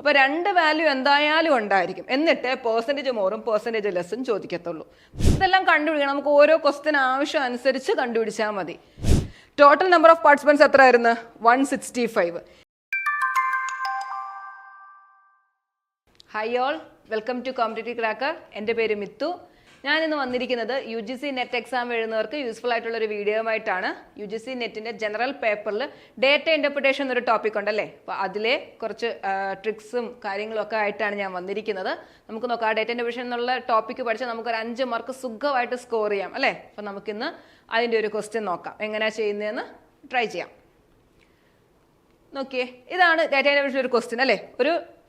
അപ്പോൾ രണ്ട് വാല്യൂ എന്തായാലും ഉണ്ടായിരിക്കും. എന്നിട്ട് പെർസെൻറ്റേജ് മോറും പെർസെൻറ്റേജ് ലെസ്സും ചോദിക്കത്തുള്ളൂ. ഇതെല്ലാം കണ്ടുപിടിക്കണം. നമുക്ക് ഓരോ ക്വസ്റ്റ്യൻ ആവശ്യം അനുസരിച്ച് കണ്ടുപിടിച്ചാൽ മതി. ടോട്ടൽ നമ്പർ ഓഫ് പാർട്ടിസിപ്പൻസ് എത്ര ആയിരുന്നു? 165. Hi all, welcome to competitive cracker. എൻ്റെ പേര് മിത്തു. ഞാനിന്ന് വന്നിരിക്കുന്നത് UGC നെറ്റ് എക്സാം എഴുതുന്നവർക്ക് യൂസ്ഫുൾ ആയിട്ടുള്ള ഒരു വീഡിയോയുമായിട്ടാണ്. UGC നെറ്റിൻ്റെ ജനറൽ പേപ്പറിൽ ഡേറ്റ ഇൻ്റർപ്രിട്ടേഷൻ എന്നൊരു ടോപ്പിക് ഉണ്ടല്ലേ, അപ്പോൾ അതിലെ കുറച്ച് ട്രിക്സും കാര്യങ്ങളും ഒക്കെ ആയിട്ടാണ് ഞാൻ വന്നിരിക്കുന്നത്. നമുക്ക് നോക്കാം, ആ ഡേറ്റ ഇൻ്റർപ്രിട്ടേഷൻ എന്നുള്ള ടോപ്പിക്ക് പഠിച്ചാൽ നമുക്കൊരു 5 മാർക്ക് സുഖമായിട്ട് സ്കോർ ചെയ്യാം അല്ലേ. അപ്പോൾ നമുക്കിന്ന് അതിൻ്റെ ഒരു ക്വസ്റ്റ്യൻ നോക്കാം, എങ്ങനെയാണ് ചെയ്യുന്നതെന്ന് ട്രൈ ചെയ്യാം. നോക്കിയേ, ഇതാണ് ഡേറ്റ ഇൻ്റർപ്രിട്ടേഷൻ ഒരു ക്വസ്റ്റ്യൻ അല്ലേ.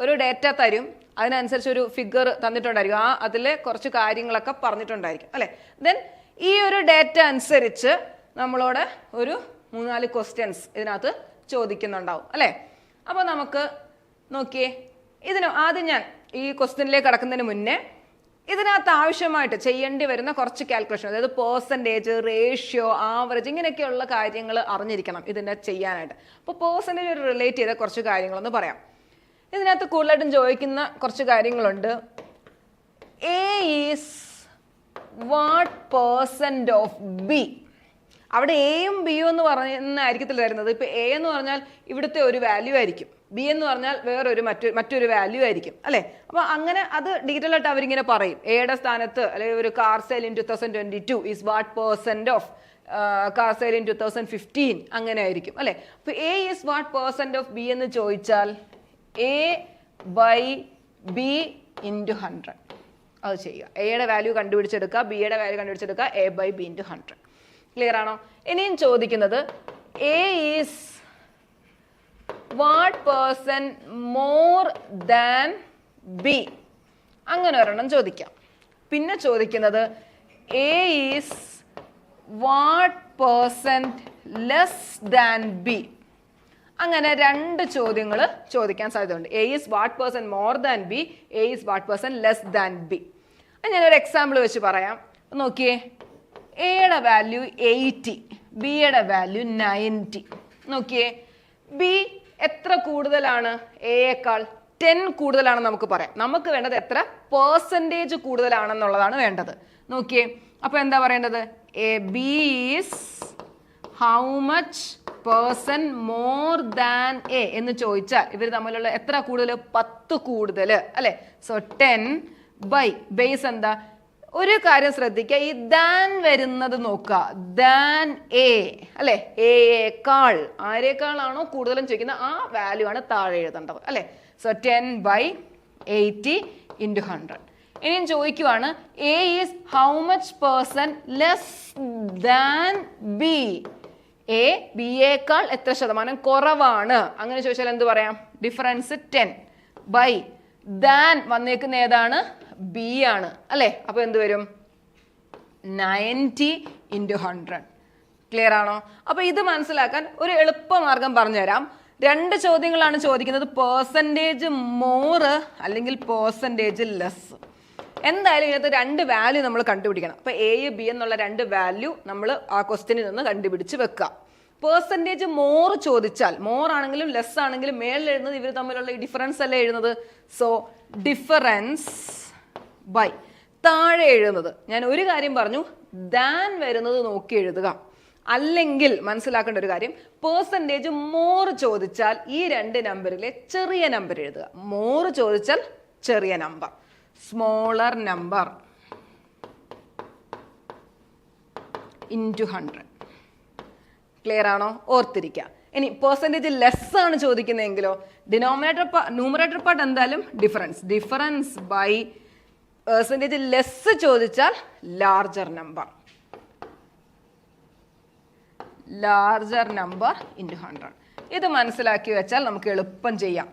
ഒരു ഡേറ്റ തരും, അതിനനുസരിച്ച് ഒരു ഫിഗർ തന്നിട്ടുണ്ടായിരിക്കും, അതിലെ കുറച്ച് കാര്യങ്ങളൊക്കെ പറഞ്ഞിട്ടുണ്ടായിരിക്കും അല്ലേ. ദെൻ ഈ ഒരു ഡേറ്റ അനുസരിച്ച് നമ്മളോട് ഒരു 3-4 ക്വസ്റ്റ്യൻസ് ഇതിനകത്ത് ചോദിക്കുന്നുണ്ടാവും അല്ലേ. അപ്പോൾ നമുക്ക് നോക്കിയേ, ആദ്യം ഞാൻ ഈ ക്വസ്റ്റ്യനിലേക്ക് കടക്കുന്നതിന് മുന്നേ ഇതിനകത്ത് ആവശ്യമായിട്ട് ചെയ്യേണ്ടി വരുന്ന കുറച്ച് കാൽക്കുലേഷൻ, അതായത് പെർസെൻറ്റേജ്, റേഷ്യോ, ആവറേജ്, ഇങ്ങനെയൊക്കെയുള്ള കാര്യങ്ങൾ അറിഞ്ഞിരിക്കണം ഇതിനെ ചെയ്യാനായിട്ട്. അപ്പോൾ പെർസെൻറ്റേജ് റിലേറ്റ് ചെയ്ത കുറച്ച് കാര്യങ്ങളൊന്ന് പറയാം. ഇതിനകത്ത് കൂടുതലായിട്ടും ചോദിക്കുന്ന കുറച്ച് കാര്യങ്ങളുണ്ട്. A is what percent of B. അവിടെ എയും ബിയും എന്ന് പറയുന്നതായിരിക്കത്തില്ല വരുന്നത്. ഇപ്പോൾ എ എന്ന് പറഞ്ഞാൽ ഇവിടുത്തെ ഒരു വാല്യൂ ആയിരിക്കും, ബി എന്ന് പറഞ്ഞാൽ മറ്റൊരു വാല്യൂ ആയിരിക്കും അല്ലേ. അപ്പോൾ അങ്ങനെ അത് ഡീറ്റെയിൽ ആയിട്ട് അവരിങ്ങനെ പറയും. എയുടെ സ്ഥാനത്ത് അല്ലെങ്കിൽ ഒരു car sale in 2022 is what percent of car sale in 2015 അങ്ങനെ ആയിരിക്കും അല്ലേ. അപ്പോൾ A is what percent of B എന്ന് ചോദിച്ചാൽ A/B × 100 അത് ചെയ്യുക. എയുടെ വാല്യൂ കണ്ടുപിടിച്ചെടുക്കുക, ബിയുടെ വാല്യൂ കണ്ടുപിടിച്ചെടുക്കുക, A/B × 100. ക്ലിയർ ആണോ? ഇനിയും ചോദിക്കുന്നത് A is what percent more than B, അങ്ങനെ ഒരെണ്ണം ചോദിക്കാം. പിന്നെ ചോദിക്കുന്നത് A is what percent less than B. അങ്ങനെ 2 ചോദ്യങ്ങൾ ചോദിക്കാൻ സാധ്യതയുണ്ട്. A is what percent more than B, A is what percent less than B. ഞാനൊരു എക്സാമ്പിൾ വെച്ച് പറയാം. നോക്കിയേ, എയുടെ വാല്യൂ 80, ബിയുടെ വാല്യൂ 90. നോക്കിയേ, ബി എത്ര കൂടുതലാണ്? എയേക്കാൾ 10 കൂടുതലാണെന്ന് നമുക്ക് പറയാം. നമുക്ക് വേണ്ടത് എത്ര പെർസെൻറ്റേജ് കൂടുതലാണെന്നുള്ളതാണ് വേണ്ടത്. നോക്കിയേ, അപ്പോൾ എന്താ പറയേണ്ടത്? B is how much person more than A എന്ന് ചോദിച്ചാൽ ഇവർ തമ്മിലുള്ള എത്ര കൂടുതൽ? 10 കൂടുതൽ അല്ലെ. സോ 10 ബൈ ബേസ് എന്താ? ഒരു കാര്യം ശ്രദ്ധിക്കുക, ഈ ദാൻ വരുന്നത് നോക്കുക, ദാൻ എ അല്ലെ. എയേക്കാൾ, ആരേക്കാളാണോ കൂടുതലും ചോദിക്കുന്നത് ആ വാല്യൂ ആണ് താഴെ എഴുതേണ്ടത് അല്ലെ. So 10 by 80 × 100. ഇനിയും ചോദിക്കുവാണ് A is how much percent less than B. A ബിയേക്കാൾ എത്ര ശതമാനം കുറവാണ്? അങ്ങനെ ചോദിച്ചാൽ എന്ത് പറയാം? ഡിഫറൻസ് 10 ബൈ ദാൻ വന്നേക്കുന്ന ഏതാണ്? ബി ആണ് അല്ലേ. അപ്പോൾ എന്ത് വരും? 90 × 100. ക്ലിയർ ആണോ? അപ്പോൾ ഇത് മനസ്സിലാക്കാൻ ഒരു എളുപ്പമാർഗം പറഞ്ഞുതരാം. 2 ചോദ്യങ്ങളാണ് ചോദിക്കുന്നത്, പെർസെൻറ്റേജ് മോർ അല്ലെങ്കിൽ പെർസെൻറ്റേജ് ലെസ്. എന്തായാലും ഇതിനകത്ത് 2 വാല്യൂ നമ്മൾ കണ്ടുപിടിക്കണം. അപ്പോൾ എ ബി എന്നുള്ള 2 വാല്യൂ നമ്മൾ ആ ക്വസ്റ്റ്യനിൽ നിന്ന് കണ്ടുപിടിച്ച് വെക്കുക. പെർസെൻറ്റേജ് മോർ ചോദിച്ചാൽ, മോർ ആണെങ്കിലും ലെസ് ആണെങ്കിലും മേളിൽ എഴുതുന്നത് ഇവർ തമ്മിലുള്ള ഈ ഡിഫറൻസ് അല്ലേ എഴുതുന്നത്. സോ ഡിഫറൻസ് ബൈ താഴെ എഴുതുന്നത്. ഞാൻ ഒരു കാര്യം പറഞ്ഞു, ദാൻ വരുന്നത് നോക്കി എഴുതുക. അല്ലെങ്കിൽ മനസ്സിലാക്കേണ്ട ഒരു കാര്യം, പെർസെൻറ്റേജ് മോർ ചോദിച്ചാൽ ഈ 2 നമ്പറിലെ ചെറിയ നമ്പർ എഴുതുക. മോർ ചോദിച്ചാൽ ചെറിയ നമ്പർ, സ്മോളർ നമ്പർ × 100. ക്ലിയർ ആണോ? ഓർത്തിരിക്കുക. ഇനി പെർസെൻറ്റേജ് ലെസ് ആണ് ചോദിക്കുന്നതെങ്കിലോ, ന്യൂമറേറ്റർ പാർട്ട് എന്തായാലും ഡിഫറൻസ് ബൈ പെർസെൻറ്റേജ് ലെസ് ചോദിച്ചാൽ ലാർജർ നമ്പർ × 100. ഇത് മനസ്സിലാക്കി വെച്ചാൽ നമുക്ക് എളുപ്പം ചെയ്യാം.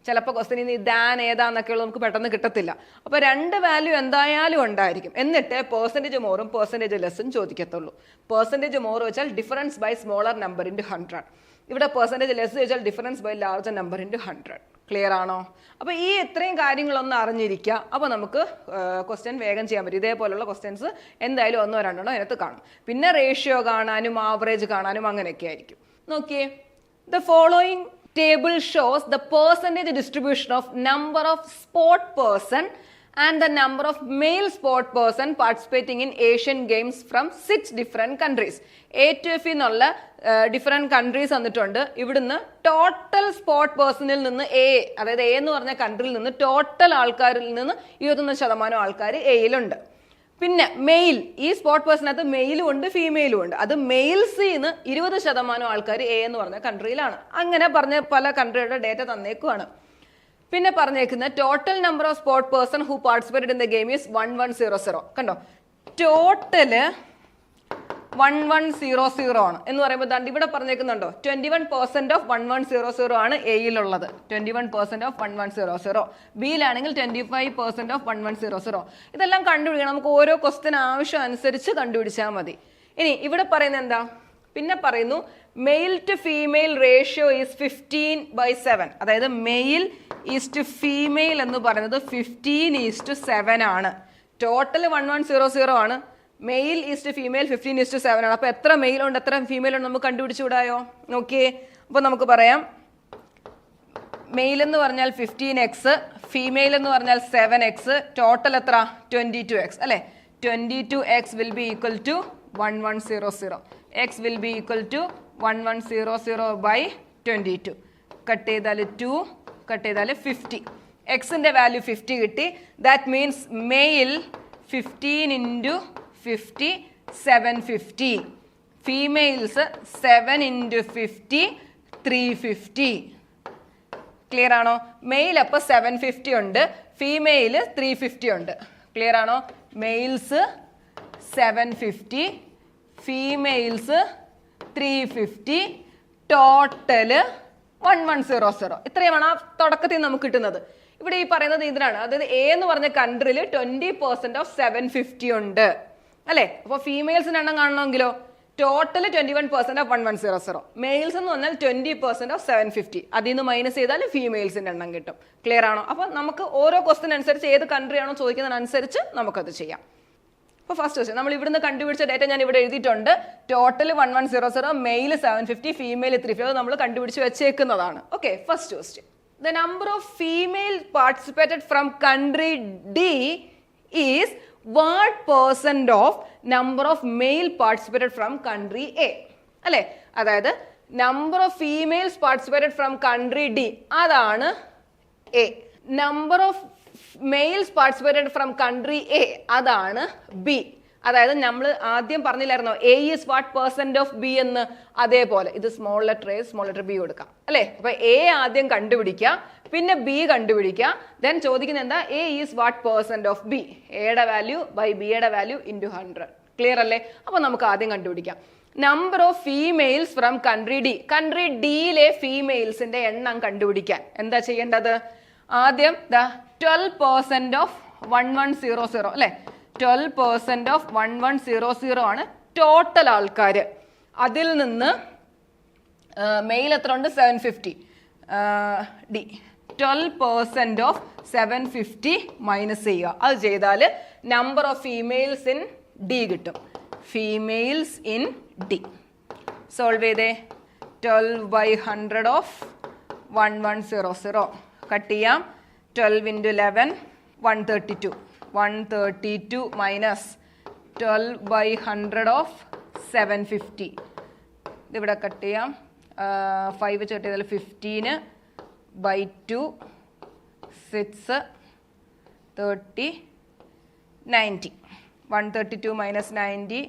ചിലപ്പോൾ ക്വസ്റ്റ്യനിൽ നിന്ന് ദാൻ ഏതാന്നൊക്കെ ഉള്ളത് നമുക്ക് പെട്ടെന്ന് കിട്ടത്തില്ല. അപ്പോൾ 2 വാല്യൂ എന്തായാലും ഉണ്ടായിരിക്കും. എന്നിട്ട് പെർസെൻറ്റേജ് മോറും പെർസെൻറ്റേജ് ലെസ്സും ചോദിക്കത്തുള്ളൂ. പെർസെൻറ്റേജ് മോർ വെച്ചാൽ ഡിഫറൻസ് ബൈ സ്മോളർ നമ്പർ × 100. ഇവിടെ പെർസെൻറ്റേജ് ലെസ് ചോദിച്ചാൽ difference by larger number × 100. Clear ആണോ? അപ്പോൾ ഈ ഇത്രയും കാര്യങ്ങളൊന്ന് അറിഞ്ഞിരിക്കുക. അപ്പോൾ നമുക്ക് ക്വസ്റ്റ്യൻ വേഗം ചെയ്യാൻ പറ്റും. ഇതേപോലുള്ള ക്വസ്റ്റ്യൻസ് എന്തായാലും 1-2 അതിനകത്ത് കാണും. പിന്നെ റേഷ്യോ കാണാനും ആവറേജ് കാണാനും അങ്ങനെയൊക്കെ ആയിരിക്കും. നോക്കിയേ, the following table shows the percentage distribution of number of sport person and the number of male sport person participating in Asian Games from 6 different countries. A to F എന്നുള്ള different countries വന്നിട്ടുണ്ട്. ഇവിടുന്ന് total sport പേഴ്സണിൽ നിന്ന് അതായത് A എന്ന് പറഞ്ഞ കൺട്രിയിൽ നിന്ന് total ആൾക്കാരിൽ നിന്ന് 21% ആൾക്കാർ എയിലുണ്ട്. പിന്നെ മെയിൽ, ഈ സ്പോർട്ട് പേഴ്സണകത്ത് മെയിലും ഉണ്ട് ഫീമെയിലും ഉണ്ട്. അത് മെയിൽസിൽ നിന്ന് 20% ആൾക്കാർ എ എന്ന് പറഞ്ഞ കൺട്രിയിലാണ്. അങ്ങനെ പറഞ്ഞ പല കൺട്രിയുടെ ഡേറ്റ തന്നേക്കുവാണ്. പിന്നെ പറഞ്ഞേക്കുന്ന total number of sport person who participated in the game is 1100. കണ്ടോ, ടോട്ടല് 1100 ആണ് എന്ന് പറയുമ്പോൾ ദാണ്ട് ഇവിടെ പറഞ്ഞേക്കുന്നുണ്ടോ 21% ഓഫ് 1100 ആണ് എയിലുള്ളത്. 21% ഓഫ് 1100. ബിയിലാണെങ്കിൽ 25% ഓഫ് 1100. ഇതെല്ലാം കണ്ടുപിടിക്കണം. നമുക്ക് ഓരോ ക്വസ്റ്റ്യൻ ആവശ്യം അനുസരിച്ച് കണ്ടുപിടിച്ചാൽ മതി. ഇനി ഇവിടെ പറയുന്നത് എന്താ, പിന്നെ പറയുന്നു male to female ratio is 15/7. അതായത് മെയിൽ ഈസ് ടു ഫീമെയിൽ എന്ന് പറയുന്നത് 15:7 ആണ്. ടോട്ടൽ 1100 ആണ്. മെയിൽ ഈസ് ടു ഫീമെയിൽ 15:7 ആണ്. അപ്പൊ എത്ര മെയിൽ ഉണ്ട് എത്ര ഫീമെയിൽ ഉണ്ട് നമുക്ക് കണ്ടുപിടിച്ചുകൂടായോ? നോക്കിയേ. അപ്പൊ നമുക്ക് പറയാം മെയിൽ എന്ന് പറഞ്ഞാൽ 15x, ഫീമെയിൽ എന്ന് പറഞ്ഞാൽ 7x, ടോട്ടൽ എത്ര 22x അല്ലെ. 22x will be equal to 1100. x will be equal to 1100/22. Cut ചെയ്താൽ 2, കട്ട് ചെയ്താൽ 50. എക്സിന്റെ വാല്യൂ 50 കിട്ടി. That means male 15 × 50 750. Females 7 × 50 350. Clear ആണോ? മെയിൽ അപ്പോൾ 750 ഉണ്ട്, ഫീമെയിൽ 350 ഉണ്ട്. ക്ലിയർ ആണോ? Males 750, females 350, total 1100. ഇത്രയുമാണ് ആ തുടക്കത്തിൽ നമുക്ക് കിട്ടുന്നത്. ഇവിടെ ഈ പറയുന്നത് ഇതിനാണ്. അതായത് എ എന്ന് പറഞ്ഞ കൺട്രിയിൽ 20% ഓഫ് 750 ഉണ്ട് അല്ലെ. അപ്പോൾ ഫീമെയിൽസിന്റെ എണ്ണം കാണണമെങ്കിലോ ടോട്ടൽ 21% ഓഫ് 1100. മെയിൽസ് എന്ന് പറഞ്ഞാൽ 20% ഓഫ് 750. അതിൽ നിന്ന് മൈനസ് ചെയ്താൽ ഫീമെയിൽസിന്റെ എണ്ണം കിട്ടും. ക്ലിയർ ആണോ? അപ്പൊ നമുക്ക് ഓരോ ക്വസ്റ്റ്യൻ അനുസരിച്ച് ഏത് കൺട്രി ആണോ ചോദിക്കുന്നതിനനുസരിച്ച് നമുക്കത് ചെയ്യാം. അപ്പോൾ ഫസ്റ്റ് ക്വസ്റ്റ്യൻ നമ്മൾ ഇവിടുന്ന് കണ്ടുപിടിച്ച ഡേറ്റ ഞാൻ ഇവിടെ എഴുതിയിട്ടുണ്ട്. Total 1100, male 750, female 350. നമ്മൾ കണ്ടുപിടിച്ച് വെച്ചേക്കുന്നതാണ്. Okay, first question. The number of female participated from country D is what percent of number of male participated from country A? അല്ലേ, അതായത് number of females participated from country D അതാണ് A. number of males participated from country A അതാണ് B. അതായത് നമ്മൾ ആദ്യം പറഞ്ഞില്ലായിരുന്നോ A is what percent of B എന്ന്, അതേപോലെ ഇത് small letter A small letter B കൊടുക്കാം അല്ലേ. അപ്പൊ എ ആദ്യം കണ്ടുപിടിക്കുക, പിന്നെ ബി കണ്ടുപിടിക്കുക, ദെൻ ചോദിക്കുന്നത് എന്താ A is what percent of B, എയുടെ വാല്യൂ ബൈ ബിയുടെ വാല്യൂ ഇൻറ്റു 100. ക്ലിയർ അല്ലേ? അപ്പൊ നമുക്ക് ആദ്യം കണ്ടുപിടിക്കാം number of females from country D. Country ഡിയിലെ ഫീമെയിൽസിന്റെ എണ്ണം കണ്ടുപിടിക്കാൻ എന്താ ചെയ്യേണ്ടത്? ആദ്യം 12% ഓഫ് 1100 അല്ലെ. 12% ഓഫ് 1100 ആണ് ടോട്ടൽ ആൾക്കാർ. അതിൽ നിന്ന് മെയിൽ എത്ര ഉണ്ട്? 750. ഡി 12% ഓഫ് 750 മൈനസ് ചെയ്യുക. അത് ചെയ്താൽ number of females in D കിട്ടും. ഫീമെയിൽസ് ഇൻ ഡി സോൾവ് ചെയ്തേ. 12/100 ഓഫ് 1100 കട്ട് ചെയ്യാം. 12 × 11 132. 132 മൈനസ് 12/100 ഓഫ് 750. ഇതിവിടെ കട്ട് ചെയ്യാം. 5 വെച്ച് കട്ട് ചെയ്താൽ 15/2 6 30 90. 132 മൈനസ് 90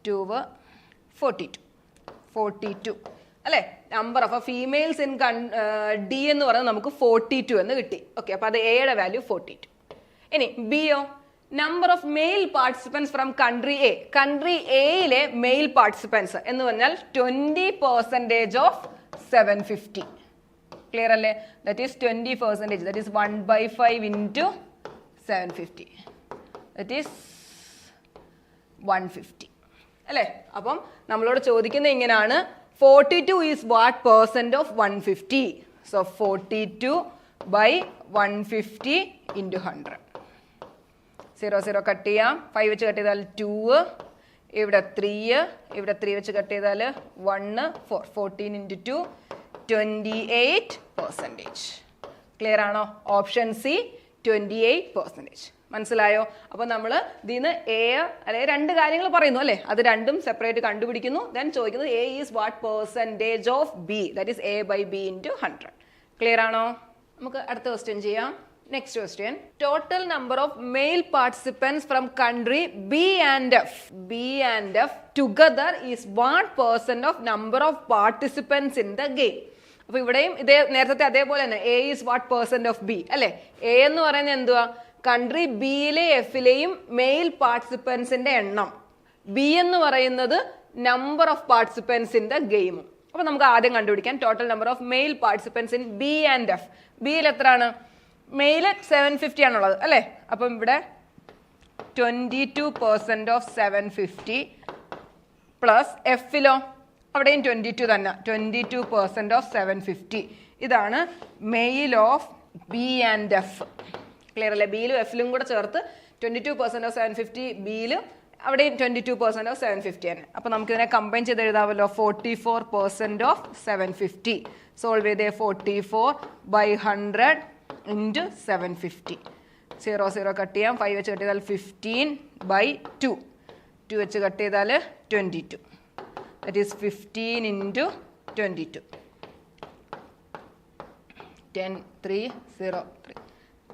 2 42 അല്ലേ. Number of females in D എന്ന് പറയുന്നത് നമുക്ക് 42 എന്ന് കിട്ടി. ഓക്കെ, അപ്പൊ അത് എയുടെ വാല്യൂ 42. ഇനി ബിയോ number of male participants from country A. Country എയിലെ മെയിൽ പാർട്ടിസിപ്പൻസ് എന്ന് പറഞ്ഞാൽ 20% ഓഫ് 750. ക്ലിയർ അല്ലേ? That is 20%. That is 1/5 into 750. That is 150 അല്ലേ. അപ്പം നമ്മളോട് ചോദിക്കുന്നത് ഇങ്ങനെയാണ് 42 is what percent of 150. So 42/150 into 100. 0 cut ചെയ്യാം. 5 വെച്ച് കട്ട് ചെയ്താൽ 2, ഇവിടെ 3, ഇവിടെ 3 വെച്ച് കട്ട് ചെയ്താൽ 1 4. 14 × 2 28%. ക്ലിയർ ആണോ? Option C 28%. മനസ്സിലായോ? അപ്പൊ നമ്മൾ ഇതിന്ന് എ അല്ലെങ്കിൽ രണ്ട് കാര്യങ്ങൾ പറയുന്നു അല്ലെ, അത് രണ്ടും സെപ്പറേറ്റ് കണ്ടുപിടിക്കുന്നു. ദെൻ ചോദിക്കുന്നത് A is what percentage of B, that is A by B into 100. Clear ആണോ? നമുക്ക് അടുത്ത ക്വസ്റ്റ്യൻ ചെയ്യാം. Next question. Total number of male participants from country B and F. B and F together is 1% of number of participants in the game. അപ്പോൾ ഇവിടെയും ഇതേ നേരത്തെ അതേപോലെ തന്നെ A is what percent of B അല്ലേ? A എന്ന് പറയുന്നത് എന്തുവാ? കൺട്രി ബിയിലെ എഫിലെയും മെയിൽ പാർട്ടിസിപ്പൻസിന്റെ എണ്ണം. ബി എന്ന് പറയുന്നത് number of participants in the game. അപ്പൊ നമുക്ക് ആദ്യം കണ്ടുപിടിക്കാൻ total number of male participants in B and F. ബിയിൽ എത്രയാണ്? മെയില് 750 ആണുള്ളത് അല്ലേ? അപ്പം ഇവിടെ 22% ഓഫ് 750 പ്ലസ് എഫിലോ അവിടെയും 22 തന്നെ, 22% ഓഫ് 750. ഇതാണ് male of B and F. Clear അല്ലേ? ബിയിലും എഫിലും കൂടെ ചേർത്ത് 22% ഓഫ് 750, ബിയിലും അവിടെയും 22% ഓഫ് 750 ആണ്. അപ്പൊ നമുക്കിതിനെ കമ്പൈൻ ചെയ്ത് എഴുതാമല്ലോ. 44% ഓഫ് 750. സോൾവ് ചെയ്തേ. 44/100 into 750. 0 0 കട്ട് ചെയ്യാം. 5 വെച്ച് കട്ട് ചെയ്താൽ 15/2. 2 വെച്ച് കട്ട് ചെയ്താൽ 22. That is 15 into 22. 10 3 0 3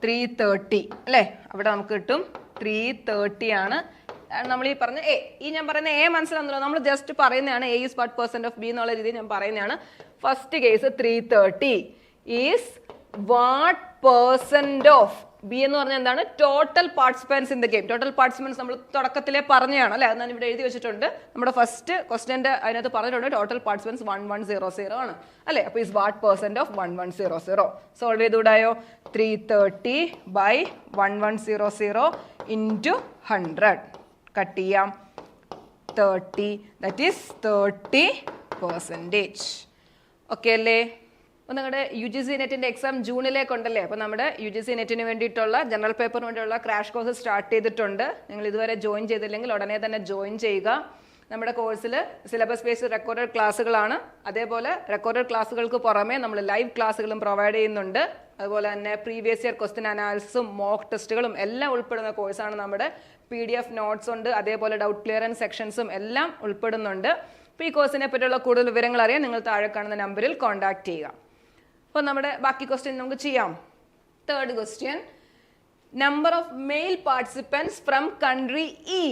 330 അല്ലേ? അവിടെ നമുക്ക് കിട്ടും 330 ആണ് നമ്മൾ ഈ പറഞ്ഞ എ. ഈ ഞാൻ പറയുന്ന എ മനസ്സിലാവുന്നല്ലോ, നമ്മൾ ജസ്റ്റ് പറയുന്നതാണ് A is what percent of B എന്നുള്ള രീതിയിൽ ഞാൻ പറയുന്നതാണ്. First case 330 is what percent of B എന്ന് പറഞ്ഞാൽ എന്താണ്? Total participants in the game. Total participants നമ്മൾ തുടക്കത്തിലെ പറഞ്ഞതാണ് അല്ലെ? അത് ഞാൻ ഇവിടെ എഴുതി വെച്ചിട്ടുണ്ട്. നമ്മുടെ ഫസ്റ്റ് ക്വസ്റ്റ്യന്റെ അതിനകത്ത് പറഞ്ഞിട്ടുണ്ട് ടോട്ടൽ പാർട്ടിസിപ്പൻസ് 1100 ആണ് അല്ലെ? അപ്പൊ is what percent of 1100. Solve ചെയ്തുകൂടായോ? 330/1100 into 100. കട്ട് ചെയ്യാം. 30. That is 30%. ഓക്കെ അല്ലേ? അപ്പോൾ നിങ്ങളുടെ UGC നെറ്റിന്റെ എക്സാം ജൂണിലേക്കുണ്ടല്ലേ? അപ്പോൾ നമ്മുടെ UGC നെറ്റിന് വേണ്ടിയിട്ടുള്ള ജനറൽ പേപ്പറിന് വേണ്ടിയുള്ള ക്രാഷ് കോഴ്സ് സ്റ്റാർട്ട് ചെയ്തിട്ടുണ്ട്. നിങ്ങൾ ഇതുവരെ ജോയിൻ ചെയ്തില്ലെങ്കിൽ ഉടനെ തന്നെ ജോയിൻ ചെയ്യുക. നമ്മുടെ കോഴ്സിൽ സിലബസ് ബേസ്ഡ് റെക്കോർഡഡ് ക്ലാസ്സുകളാണ്. അതേപോലെ റെക്കോർഡഡ് ക്ലാസ്സുകൾക്ക് പുറമെ നമ്മൾ ലൈവ് ക്ലാസ്സുകളും പ്രൊവൈഡ് ചെയ്യുന്നുണ്ട്. അതുപോലെ തന്നെ പ്രീവിയസ് ഇയർ ക്വസ്റ്റ്യൻ അനാലിസിസും മോക്ക് ടെസ്റ്റുകളും എല്ലാം ഉൾപ്പെടുന്ന കോഴ്സാണ് നമ്മുടെ. PDF നോട്ട്സ് ഉണ്ട്, അതേപോലെ ഡൗട്ട് ക്ലിയറൻസ് സെക്ഷൻസും എല്ലാം ഉൾപ്പെടുന്നുണ്ട്. അപ്പോൾ ഈ കോഴ്സിനെ പറ്റിയുള്ള കൂടുതൽ വിവരങ്ങൾ അറിയാൻ നിങ്ങൾ താഴെ കാണുന്ന നമ്പറിൽ കോൺടാക്ട് ചെയ്യുക. അപ്പോൾ നമ്മുടെ ബാക്കി ക്വസ്റ്റ്യൻ നമുക്ക് ചെയ്യാം. Third question. Number of male participants from country E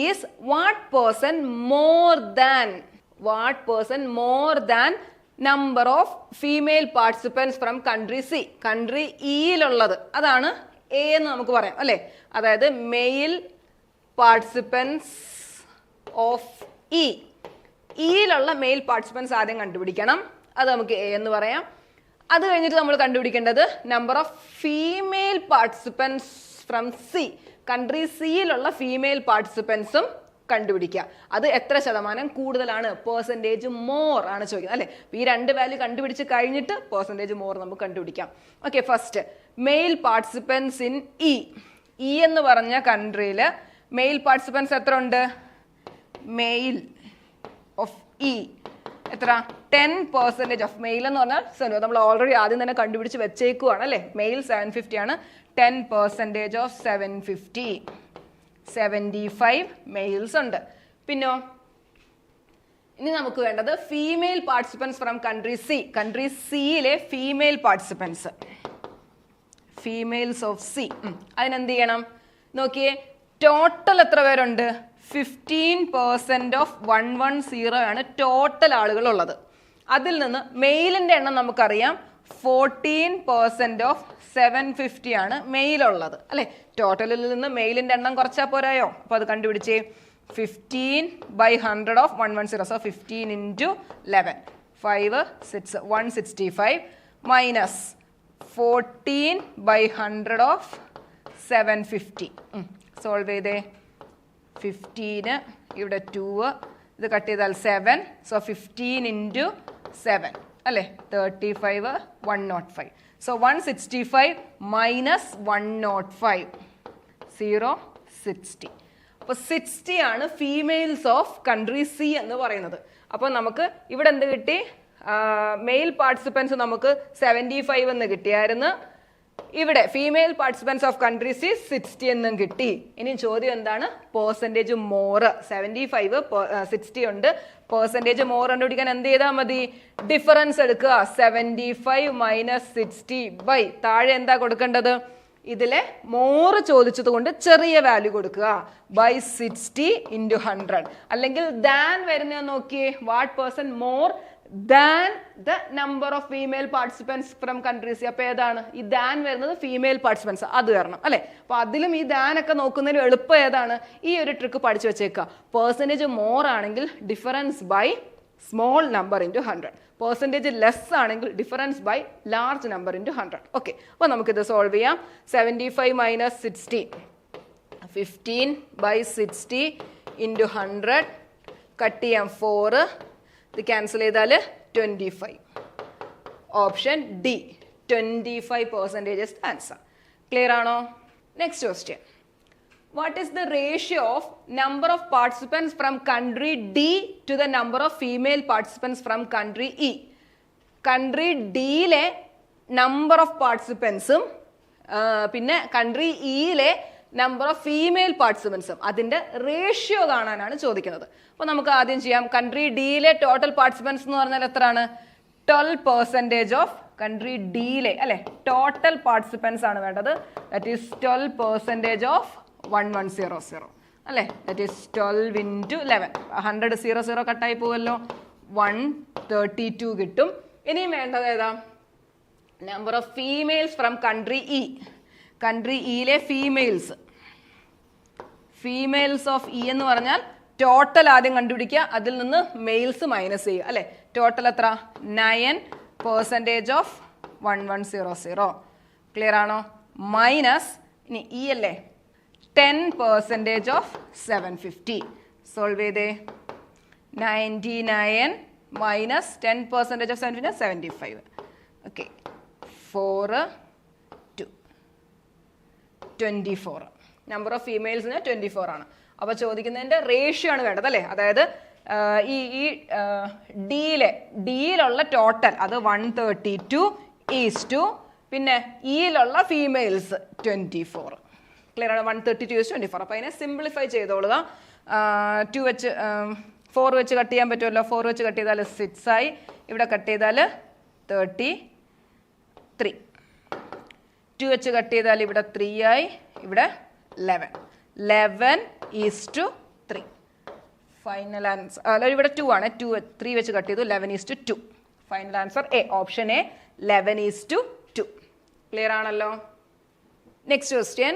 is what person more than number of female participants from country C. Country ഇയിലുള്ളത് അതാണ് എ എന്ന് നമുക്ക് പറയാം അല്ലെ? അതായത് മെയിൽ പാർട്ടിസിപ്പൻസ് ഓഫ് ഇയിലുള്ള മെയിൽ പാർട്ടിസിപ്പൻസ് ആദ്യം കണ്ടുപിടിക്കണം. അത് നമുക്ക് എ എന്ന് പറയാം. അത് കഴിഞ്ഞിട്ട് നമ്മൾ കണ്ടുപിടിക്കേണ്ടത് number of female participants from C. Country സിയിലുള്ള ഫീമെയിൽ പാർട്ടിസിപ്പൻസും കണ്ടുപിടിക്കുക. അത് എത്ര ശതമാനം കൂടുതലാണ്, പെർസെൻറ്റേജ് മോർ ആണ് ചോദിക്കുന്നത് അല്ലെ? ഈ രണ്ട് വാല്യൂ കണ്ടുപിടിച്ച് കഴിഞ്ഞിട്ട് പെർസെൻറ്റേജ് മോർ നമുക്ക് കണ്ടുപിടിക്കാം. Okay, first male participants in E എന്ന് പറഞ്ഞ കൺട്രിയിൽ മെയിൽ പാർട്ടിസിപ്പൻസ് എത്ര ഉണ്ട്? മെയിൽ ഓഫ് ഇ എത്ര? 10% ഓഫ്. മെയിൽ എന്ന് പറഞ്ഞാൽ നമ്മൾ ഓൾറെഡി ആദ്യം തന്നെ കണ്ടുപിടിച്ച് വെച്ചേക്കുവാണ് അല്ലെ? മെയിൽ 750 ആണ്. 10% ഓഫ് 750 75 മെയിൽസ് ഉണ്ട്. പിന്നോ ഇനി നമുക്ക് വേണ്ടത് female participants from country C. Country സിയിലെ female participants, females of C. അതിനെന്ത് ചെയ്യണം നോക്കിയേ. ടോട്ടൽ എത്ര പേരുണ്ട്? 15% ഓഫ് 110 ആണ് ടോട്ടൽ ആളുകളുള്ളത്. അതിൽ നിന്ന് മെയിലിന്റെ എണ്ണം നമുക്കറിയാം 14% ഓഫ് 750 ആണ് മെയിലുള്ളത് അല്ലെ? ടോട്ടലിൽ നിന്ന് മെയിലിന്റെ എണ്ണം കുറച്ചാൽ പോരായോ? അപ്പൊ അത് കണ്ടുപിടിച്ചേ. 15/100 of 110. So 15 into 11 5 6 165 minus 14/100 of 750. Solve ചെയ്തേ. 15 ഇവിടെ 2 ഇത് കട്ട് ചെയ്താൽ 7. സോ 15 into 7 അല്ലെ? 35 105. So 165 minus 105 60. അപ്പോൾ 60 ആണ് ഫീമെയിൽസ് ഓഫ് കൺട്രി സി എന്ന് പറയുന്നത്. അപ്പോൾ നമുക്ക് ഇവിടെ എന്ത് കിട്ടി? മെയിൽ പാർട്ടിസിപ്പൻസ് നമുക്ക് 75 എന്ന് കിട്ടിയായിരുന്നു. ഇവിടെ ഫീമെയിൽ പാർട്ടിസിപ്പൻസ് ഓഫ് കൺട്രീസ് 60 എന്നും കിട്ടി. ഇനി ചോദ്യം എന്താണ്? Percentage more. 75 60 ഉണ്ട്. പെർസെൻറ്റേജ് മോർ കണ്ടുപിടിക്കാൻ എന്ത് ചെയ്താൽ മതി? ഡിഫറൻസ് എടുക്കുക. 75 മൈനസ് 60 ബൈ താഴെ എന്താ കൊടുക്കേണ്ടത്? ഇതിലെ മോർ ചോദിച്ചത് കൊണ്ട് ചെറിയ വാല്യൂ കൊടുക്കുക. By 60 into 100. അല്ലെങ്കിൽ ദാൻ വരുന്ന നോക്കിയേ. What person more than the number of female participants from countries. അപ്പൊ ഏതാണ് ഈ ദാൻ വരുന്നത്? Female participants. അത് വരണം അല്ലെ. അപ്പൊ അതിലും ഈ ദാൻ ഒക്കെ നോക്കുന്നതിന് എളുപ്പം ഏതാണ്? ഈ ഒരു ട്രിക്ക് പഠിച്ചു വെച്ചേക്കുക. പെർസെൻറ്റേജ് മോർ ആണെങ്കിൽ difference by small number into 100. Percentage less ആണെങ്കിൽ difference by large number into 100. Okay, അപ്പോൾ നമുക്കിത് സോൾവ് ചെയ്യാം. 75 മൈനസ് 60 15 ബൈ 60 ഇൻറ്റു 100. കട്ട് ചെയ്യാം 4. ഇത് ക്യാൻസൽ ചെയ്താൽ 25. Option D 25% answer. ക്ലിയർ ആണോ? Next question. What is the ratio of number of participants from country D to the number of female participants from country E? Country ഡിയിലെ number of പാർട്ടിസിപ്പൻസും പിന്നെ country ഇയിലെ number of female പാർട്ടിസിപ്പൻസും അതിന്റെ ratio കാണാനാണ് ചോദിക്കുന്നത്. അപ്പോൾ നമുക്ക് ആദ്യം ചെയ്യാം. കൺട്രി ഡിയിലെ ടോട്ടൽ പാർട്ടിസിപ്പൻസ് എന്ന് പറഞ്ഞാൽ എത്രയാണ്? 12% ഓഫ് കൺട്രി ഡിയിലെ അല്ലെ ടോട്ടൽ പാർട്ടിസിപ്പൻസ് ആണ് വേണ്ടത്. ദാറ്റ് ഈസ് 12% ഓഫ് 1100 അല്ലെ. That is 12 into 11. 100 00 കട്ടായി പോവല്ലോ. 132 കിട്ടും. ഇനിയും വേണ്ടത് ഏതാ? Number of females from country E. Country ഇയിലെ ഫീമെയിൽസ് ഓഫ് ഇ എന്ന് പറഞ്ഞാൽ ടോട്ടൽ ആദ്യം കണ്ടുപിടിക്കുക. അതിൽ നിന്ന് മെയിൽസ് മൈനസ് ചെയ്യുക അല്ലെ. ടോട്ടൽ എത്ര? 9% ഓഫ് 1100. ക്ലിയർ ആണോ? മൈനസ് ഇനി ഇ അല്ലേ 10% ഓഫ് 750. സോൾവ് ചെയ്തേ. 99 minus 10% of 750 75. Okay, 4 2 24. Number of ഫീമെയിൽസിന് 24 ആണ്. അപ്പൊ ചോദിക്കുന്നതിന്റെ റേഷ്യോ ആണ് വേണ്ടത് അല്ലെ. അതായത് ഈ ഡിയിലുള്ള ടോട്ടൽ അത് 132 ഈസ് പിന്നെ ഇയിലുള്ള ഫീമെയിൽസ് 24. ക്ലിയർ ആണ്? 132 ഈസ് 24. അപ്പൊ അതിനെ സിംപ്ലിഫൈ ചെയ്തോളുക. 2 വെച്ച് 4 വെച്ച് കട്ട് ചെയ്യാൻ പറ്റുമല്ലോ. 4 വെച്ച് കട്ട് ചെയ്താൽ 6 ആയി. ഇവിടെ കട്ട് ചെയ്താൽ 33. 2 വെച്ച് കട്ട് ചെയ്താൽ ഇവിടെ 3 ആയി. ഇവിടെ 11:3. ഫൈനൽ ആൻസർ അല്ല, ഇവിടെ 2 ആണ്. 3 വെച്ച് കട്ട് ചെയ്തു. 11:2. Final answer A. Option A 11:2. Clear ആണല്ലോ? Next question.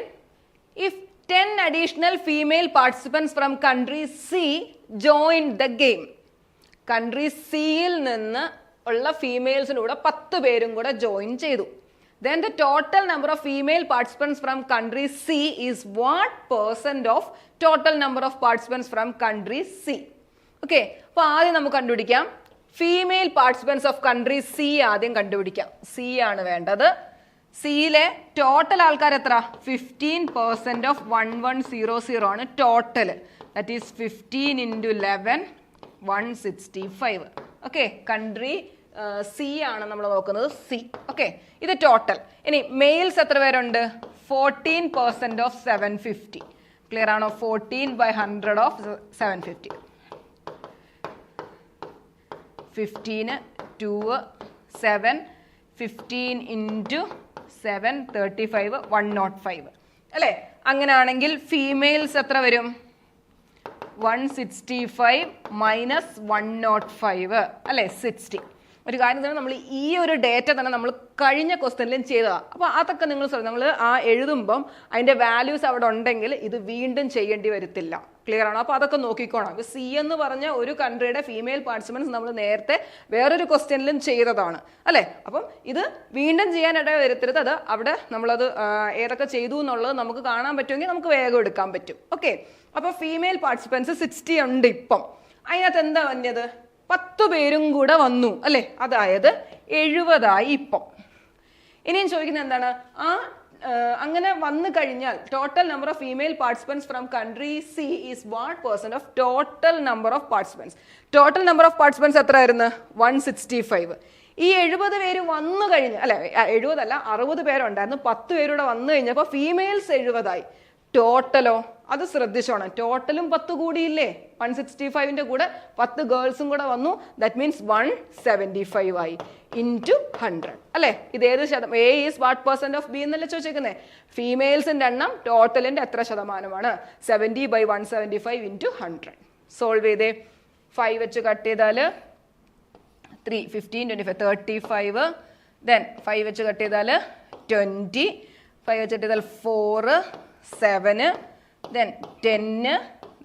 If 10 additional female participants from country C joined the game. Country സിയിൽ നിന്ന് ഉള്ള ഫീമെയിൽസിനൂടെ 10 പേരും കൂടെ ജോയിൻ ചെയ്തു. Then the total number of female participants from country C is what % of total number of participants from country C? Okay, അപ്പോൾ ആദ്യം നമുക്ക് കണ്ടുപിടിക്കാം. Female participants of country C ആദ്യം കണ്ടുപിടിക്കാം. സി ആണ് വേണ്ടത്. സിയിലെ ടോട്ടൽ ആൾക്കാർ എത്ര? 15% ഓഫ് 1100 ആണ് total. That is 15 into 11 165. Okay, country C ആണ് നമ്മൾ നോക്കുന്നത്. സി. ഓക്കെ, ഇത് ടോട്ടൽ. ഇനി മെയിൽസ് എത്ര പേരുണ്ട്? 14% ഓഫ് 750. ക്ലിയർ ആണോ? 14/100 ഓഫ് 750. 15 2 7 15 ഇൻറ്റു 7 35 105 അല്ലേ. അങ്ങനെയാണെങ്കിൽ ഫീമെയിൽസ് എത്ര വരും? 165 മൈനസ് 105 അല്ലേ 60. ഒരു കാര്യം തന്നെ നമ്മൾ ഈ ഒരു ഡേറ്റ തന്നെ നമ്മൾ കഴിഞ്ഞ ക്വസ്റ്റ്യനിലും ചെയ്തതാണ്. അപ്പോൾ അതൊക്കെ നിങ്ങൾ നമ്മൾ ആ എഴുതുമ്പം അതിൻ്റെ വാല്യൂസ് അവിടെ ഉണ്ടെങ്കിൽ ഇത് വീണ്ടും ചെയ്യേണ്ടി വരത്തില്ല. ക്ലിയർ ആണോ? അപ്പോൾ അതൊക്കെ നോക്കിക്കോണം. ഇപ്പോൾ സി എന്ന് പറഞ്ഞ ഒരു കൺട്രിയുടെ ഫീമെയിൽ പാർട്ടിസിപ്പൻസ് നമ്മൾ നേരത്തെ വേറൊരു ക്വസ്റ്റ്യനിലും ചെയ്തതാണ് അല്ലേ. അപ്പം ഇത് വീണ്ടും ചെയ്യാനിട വരുത്തരുത്. അത് അവിടെ നമ്മളത് ഏതൊക്കെ ചെയ്തു എന്നുള്ളത് നമുക്ക് കാണാൻ പറ്റുമെങ്കിൽ നമുക്ക് വേഗം എടുക്കാൻ പറ്റും. ഓക്കെ, അപ്പോൾ ഫീമെയിൽ പാർട്ടിസിപ്പൻസ് 60 ഉണ്ട് ഇപ്പം. അതിനകത്ത് എന്താ വന്നത്? 10 പേരും കൂടെ വന്നു അല്ലേ. അതായത് 70 ആയി ഇപ്പം. ഇനിയും ചോദിക്കുന്നത് എന്താണ്? ആ അങ്ങനെ വന്നു കഴിഞ്ഞാൽ total number of female participants from country C is what percent of total number of participants. Total number of participants എത്ര ആയിരുന്നു? 165. ഈ 70 പേര് വന്നു കഴിഞ്ഞ്, അല്ലെ 70 അല്ല 60 പേരുണ്ടായിരുന്നു, 10 പേരൂടെ വന്നു കഴിഞ്ഞപ്പോൾ ഫീമെയിൽസ് 70 ടോട്ടലോ? അത് ശ്രദ്ധിച്ചോണം, ടോട്ടലും 10 കൂടിയില്ലേ? 165ന്റെ കൂടെ 10 ഗേൾസും കൂടെ വന്നു. ദാറ്റ് മീൻസ് 175 ആയി ഇൻറ്റു 100 അല്ലേ? ഇത് ഏത് ശതമാനം? A is what percent of B എന്നല്ലേ ചോദിച്ചേക്കുന്നത്? ഫീമെയിൽസിന്റെ എണ്ണം ടോട്ടലിന്റെ എത്ര ശതമാനമാണ്? 70/175 ഇൻറ്റു 100. സോൾവ് ചെയ്തേ. 5 വെച്ച് കട്ട് ചെയ്താൽ 3, 15, 25, 35. ദെൻ 5 വെച്ച് കട്ട് ചെയ്താൽ 20. 5 വെച്ച് കട്ട് ചെയ്താൽ 4, 7, then 10,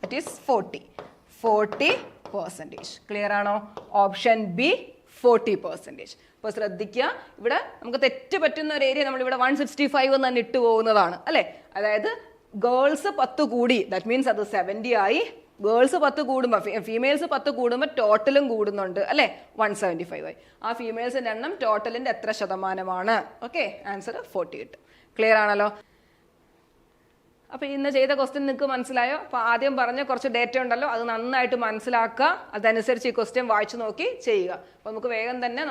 that is 40%. ക്ലിയർ ആണോ? Option B 40%. അപ്പോൾ ശ്രദ്ധിക്കുക, ഇവിടെ നമുക്ക് തെറ്റ് പറ്റുന്ന ഒരു ഏരിയ നമ്മൾ ഇവിടെ 165 എന്ന് തന്നെ ഇട്ട് പോകുന്നതാണ് അല്ലേ? അതായത് ഗേൾസ് 10 കൂടി, ദാറ്റ് മീൻസ് അത് 70 ആയി. ഗേൾസ് 10 കൂടുമ്പോൾ ഫീമെയിൽസ് 10 കൂടുമ്പോൾ ടോട്ടലും കൂടുന്നുണ്ട് അല്ലേ? 175 ആയി. ആ ഫീമെയിൽസിന്റെ എണ്ണം ടോട്ടലിന്റെ എത്ര ശതമാനമാണ്? ഓക്കെ, ആൻസർ 40 കിട്ടും. ക്ലിയർ ആണല്ലോ? അപ്പോൾ ഇന്ന് ചെയ്ത ക്വസ്റ്റ്യൻ നിങ്ങൾക്ക് മനസ്സിലായോ? അപ്പോൾ ആദ്യം പറഞ്ഞ കുറച്ച് ഡേറ്റ ഉണ്ടല്ലോ, അത് നന്നായിട്ട് മനസ്സിലാക്കുക. അതനുസരിച്ച് ഈ ക്വസ്റ്റ്യൻ വായിച്ചു നോക്കി ചെയ്യുക. അപ്പോൾ നമുക്ക് വേഗം തന്നെ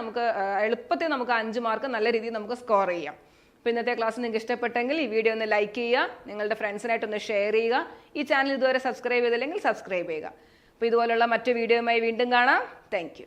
എളുപ്പത്തിൽ നമുക്ക് 5 മാർക്ക് നല്ല രീതിയിൽ നമുക്ക് സ്കോർ ചെയ്യാം. അപ്പോൾ ഇന്നത്തെ ക്ലാസ് നിങ്ങൾക്ക് ഇഷ്ടപ്പെട്ടെങ്കിൽ ഈ വീഡിയോ ഒന്ന് ലൈക്ക് ചെയ്യുക, നിങ്ങളുടെ ഫ്രണ്ട്സിനായിട്ടൊന്ന് ഷെയർ ചെയ്യുക. ഈ ചാനൽ ഇതുവരെ സബ്സ്ക്രൈബ് ചെയ്തില്ലെങ്കിൽ സബ്സ്ക്രൈബ് ചെയ്യുക. അപ്പോൾ ഇതുപോലുള്ള മറ്റു വീഡിയോയുമായി വീണ്ടും കാണാം. താങ്ക്